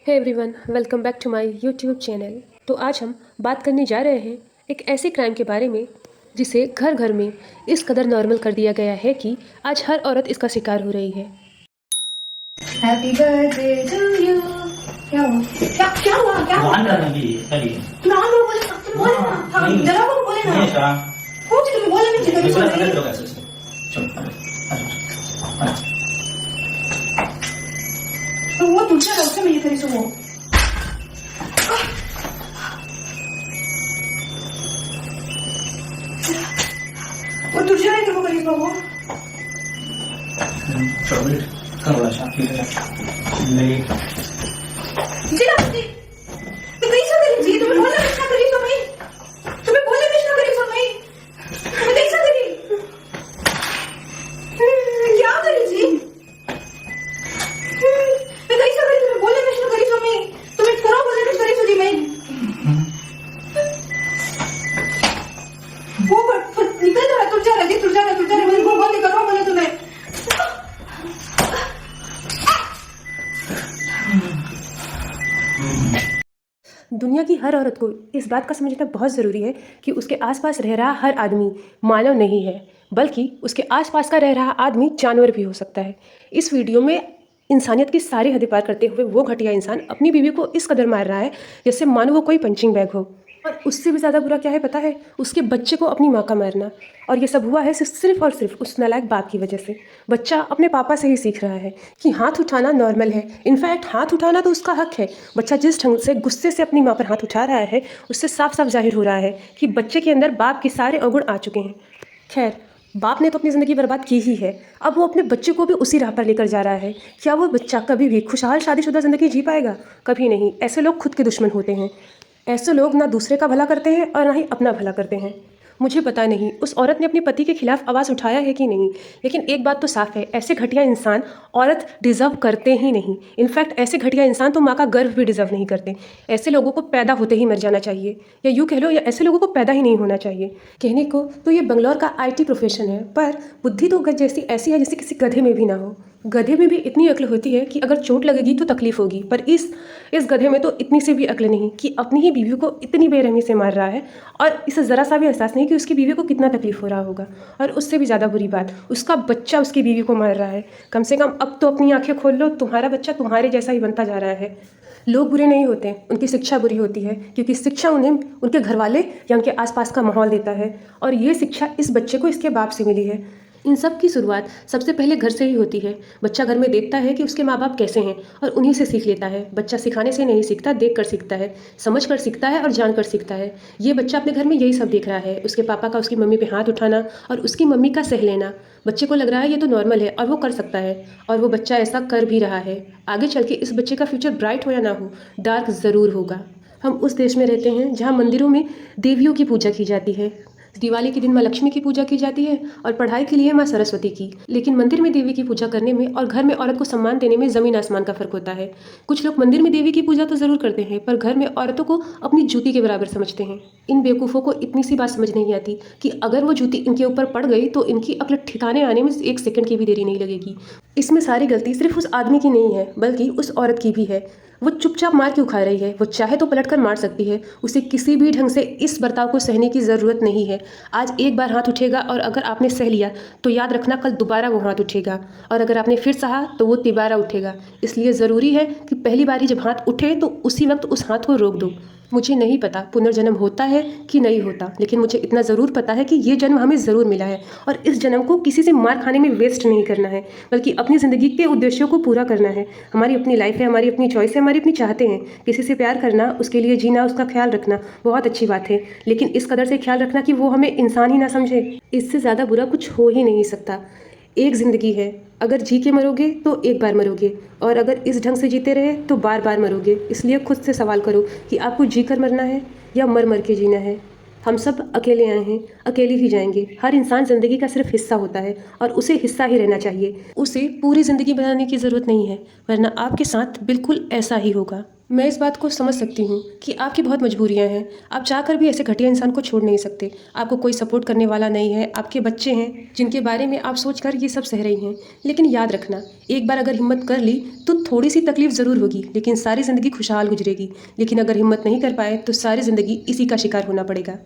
Hey everyone, welcome back to my YouTube channel. तो आज हम बात करने जा रहे हैं एक ऐसे क्राइम के बारे में जिसे घर घर में इस कदर नॉर्मल कर दिया गया है कि आज हर औरत इसका शिकार हो रही है। Happy birthday to you. क्या हुआ? क्या हुआ? क्या हुआ? ऑन करना भी चलिए नाम लो, बोले तुम बोले ना। हाँ, नहीं। जरा को बोले ना। नहीं ऐसा कुछ तुम्हें बोले नहीं ये चाहिए। पूरा लोग ऐसे चलो तो वो तुझे रस्ते में ये करी सो वो तुझे नहीं देखो करी सो वो चॉकलेट करो ऐसा ठीक है नहीं जी ना जी तो कैसा करी जी तुम्हें बोले कैसा करी सो भाई तुम्हें बोले कैसा करी सो भाई तुम्हें कैसा करी क्या करी जी मैं कैसा करी तुम्हें बोले कैसा करी सो मैं तुम्हें करो बोले कैसा करी सो जी मैं वो निकल जा तुझ जा मैं वो बंद करो बोले तुम्हें दुनिया की हर औरत को इस बात का समझना बहुत ज़रूरी है कि उसके आसपास रह रहा हर आदमी मानव नहीं है, बल्कि उसके आसपास का रह रहा आदमी जानवर भी हो सकता है। इस वीडियो में इंसानियत की सारी हदें पार करते हुए वो घटिया इंसान अपनी बीवी को इस कदर मार रहा है जैसे मानो वो कोई पंचिंग बैग हो। और उससे भी ज़्यादा बुरा क्या है पता है? उसके बच्चे को अपनी माँ का मारना। और ये सब हुआ है सिर्फ और सिर्फ उस नालायक बाप की वजह से। बच्चा अपने पापा से ही सीख रहा है कि हाथ उठाना नॉर्मल है। इनफैक्ट हाथ उठाना तो उसका हक है। बच्चा जिस ढंग से गुस्से से अपनी माँ पर हाथ उठा रहा है उससे साफ साफ जाहिर हो रहा है कि बच्चे के अंदर बाप के सारे अवगुण आ चुके हैं। खैर, बाप ने तो अपनी ज़िंदगी बर्बाद की ही है, अब वो अपने बच्चे को भी उसी राह पर लेकर जा रहा है। क्या वो बच्चा कभी भी खुशहाल शादीशुदा ज़िंदगी जी पाएगा? कभी नहीं। ऐसे लोग खुद के दुश्मन होते हैं। ऐसे लोग ना दूसरे का भला करते हैं और ना ही अपना भला करते हैं। मुझे पता नहीं उस औरत ने अपने पति के खिलाफ आवाज़ उठाया है कि नहीं, लेकिन एक बात तो साफ है, ऐसे घटिया इंसान औरत डिज़र्व करते ही नहीं। इनफैक्ट ऐसे घटिया इंसान तो माँ का गर्व भी डिज़र्व नहीं करते। ऐसे लोगों को पैदा होते ही मर जाना चाहिए, या यूँ कह लो या ऐसे लोगों को पैदा ही नहीं होना चाहिए। कहने को तो ये बंगलौर का IT प्रोफेशन है, पर बुद्धि तो जैसी ऐसी है जैसे किसी गधे में भी ना हो। गधे में भी इतनी अक्ल होती है कि अगर चोट लगेगी तो तकलीफ होगी, पर इस गधे में तो इतनी सी भी अक्ल नहीं कि अपनी ही बीवी को इतनी बेरहमी से मार रहा है और इसे ज़रा सा भी एहसास नहीं कि उसकी बीवी को कितना तकलीफ हो रहा होगा। और उससे भी ज़्यादा बुरी बात, उसका बच्चा उसकी बीवी को मार रहा है। कम से कम अब तो अपनी आंखें खोल लो, तुम्हारा बच्चा तुम्हारे जैसा ही बनता जा रहा है। लोग बुरे नहीं होते, उनकी शिक्षा बुरी होती है, क्योंकि शिक्षा उन्हें उनके घर वाले या उनके आसपास का माहौल देता है। और ये शिक्षा इस बच्चे को इसके बाप से मिली है। इन सब की शुरुआत सबसे पहले घर से ही होती है। बच्चा घर में देखता है कि उसके माँ बाप कैसे हैं और उन्हीं से सीख लेता है। बच्चा सिखाने से नहीं सीखता, देख कर सीखता है, समझ कर सीखता है और जान कर सीखता है। ये बच्चा अपने घर में यही सब देख रहा है, उसके पापा का उसकी मम्मी पे हाथ उठाना और उसकी मम्मी का सह लेना। बच्चे को लग रहा है ये तो नॉर्मल है और वो कर सकता है, और वो बच्चा ऐसा कर भी रहा है। आगे चल के इस बच्चे का फ्यूचर ब्राइट हो या ना हो, डार्क ज़रूर होगा। हम उस देश में रहते हैं जहाँ मंदिरों में देवियों की पूजा की जाती है। दिवाली के दिन माँ लक्ष्मी की पूजा की जाती है और पढ़ाई के लिए माँ सरस्वती की। लेकिन मंदिर में देवी की पूजा करने में और घर में औरत को सम्मान देने में ज़मीन आसमान का फ़र्क होता है। कुछ लोग मंदिर में देवी की पूजा तो ज़रूर करते हैं, पर घर में औरतों को अपनी जूती के बराबर समझते हैं। इन बेवकूफ़ों को इतनी सी बात समझ नहीं आती कि अगर वो जूती इनके ऊपर पड़ गई तो इनकी अक्ल ठिकाने आने में 1 सेकंड की भी देरी नहीं लगेगी। इसमें सारी गलती सिर्फ उस आदमी की नहीं है, बल्कि उस औरत की भी है। वो चुपचाप मार क्यों खा रही है? वो चाहे तो पलट कर मार सकती है। उसे किसी भी ढंग से इस बर्ताव को सहने की ज़रूरत नहीं है। आज एक बार हाथ उठेगा और अगर आपने सह लिया तो याद रखना कल दोबारा वो हाथ उठेगा, और अगर आपने फिर सहा तो वो तिबारा उठेगा। इसलिए ज़रूरी है कि पहली बारी जब हाथ उठे तो उसी वक्त उस हाथ को रोक दो। मुझे नहीं पता पुनर्जन्म होता है कि नहीं होता, लेकिन मुझे इतना ज़रूर पता है कि ये जन्म हमें ज़रूर मिला है और इस जन्म को किसी से मार खाने में वेस्ट नहीं करना है, बल्कि अपनी ज़िंदगी के उद्देश्यों को पूरा करना है। हमारी अपनी लाइफ है, हमारी अपनी चॉइस है, हमारी अपनी चाहते हैं। किसी से प्यार करना, उसके लिए जीना, उसका ख्याल रखना बहुत अच्छी बात है, लेकिन इस कदर से ख्याल रखना कि वो हमें इंसान ही ना समझे, इससे ज़्यादा बुरा कुछ हो ही नहीं सकता। एक ज़िंदगी है, अगर जी के मरोगे तो एक बार मरोगे, और अगर इस ढंग से जीते रहे तो बार बार मरोगे। इसलिए खुद से सवाल करो कि आपको जी कर मरना है या मर मर के जीना है। हम सब अकेले आए हैं, अकेले ही जाएंगे। हर इंसान ज़िंदगी का सिर्फ हिस्सा होता है और उसे हिस्सा ही रहना चाहिए। उसे पूरी ज़िंदगी बनाने की ज़रूरत नहीं है, वरना आपके साथ बिल्कुल ऐसा ही होगा। मैं इस बात को समझ सकती हूँ कि आपकी बहुत मजबूरियाँ हैं। आप चाहकर भी ऐसे घटिया इंसान को छोड़ नहीं सकते। आपको कोई सपोर्ट करने वाला नहीं है, आपके बच्चे हैं जिनके बारे में आप सोचकर ये सब सह रही हैं। लेकिन याद रखना, एक बार अगर हिम्मत कर ली तो थोड़ी सी तकलीफ ज़रूर होगी, लेकिन सारी ज़िंदगी खुशहाल गुजरेगी। लेकिन अगर हिम्मत नहीं कर पाए तो सारी ज़िंदगी इसी का शिकार होना पड़ेगा।